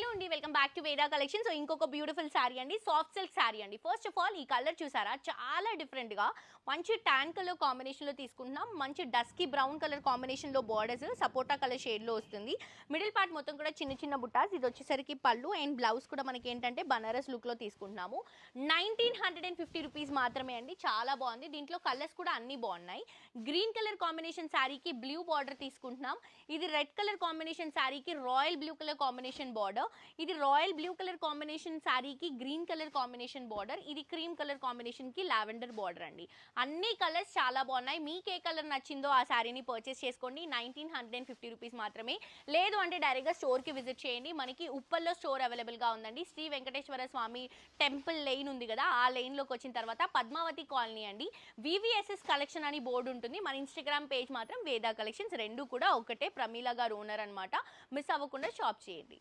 Hello అండి, welcome back to Veda collection. So ఇంకొక beautiful sari అండి, సాఫ్ట్ సిల్క్ శారీ అండి. ఫస్ట్ ఆఫ్ ఆల్ ఈ కలర్ చూసారా, చాలా డిఫరెంట్గా మంచి ట్యాన్ కలర్ కాంబినేషన్లో తీసుకుంటున్నాం. మంచి డస్కీ బ్రౌన్ కలర్ కాంబినేషన్లో బార్డర్స్ సపోటా కలర్ షేడ్లో వస్తుంది. మిడిల్ పార్ట్ మొత్తం కూడా చిన్న చిన్న బుట్టాస్. ఇది వచ్చేసరికి పళ్ళు అండ్ బ్లౌజ్ కూడా మనకి ఏంటంటే బనారస్ లుక్లో తీసుకుంటున్నాము. 1950 రూపీస్ మాత్రమే అండి, చాలా బాగుంది. దీంట్లో కలర్స్ కూడా అన్నీ బాగున్నాయి. గ్రీన్ కలర్ కాంబినేషన్ శారీకి బ్లూ బార్డర్ తీసుకుంటున్నాం. ఇది రెడ్ కలర్ కాంబినేషన్ శారీకి royal blue colour combination border. ఇది రాయల్ బ్లూ కలర్ కాంబినేషన్ శారీకి గ్రీన్ కలర్ కాంబినేషన్ బార్డర్. ఇది క్రీమ్ కలర్ కాంబినేషన్కి లావెండర్ బార్డర్ అండి. అన్ని కలర్స్ చాలా బాగున్నాయి. మీకు ఏ కలర్ నచ్చిందో ఆ శారీని పర్చేస్ చేసుకోండి. 1950 రూపీస్ మాత్రమే. లేదు అంటే డైరెక్ట్గా స్టోర్కి విజిట్ చేయండి. మనకి ఉప్పల్లో స్టోర్ అవైలబుల్గా ఉందండి. శ్రీ వెంకటేశ్వర స్వామి టెంపుల్ లైన్ ఉంది కదా, ఆ లైన్లోకి వచ్చిన తర్వాత పద్మావతి కాలనీ అండి. వివిఎస్ఎస్ కలెక్షన్ అని బోర్డు ఉంటుంది. మన ఇన్స్టాగ్రామ్ పేజ్ మాత్రం వేదా కలెక్షన్స్. రెండు కూడా ఒకటే. ప్రమీల గారు ఓనర్ అనమాట. మిస్ అవ్వకుండా షాప్ చేయండి.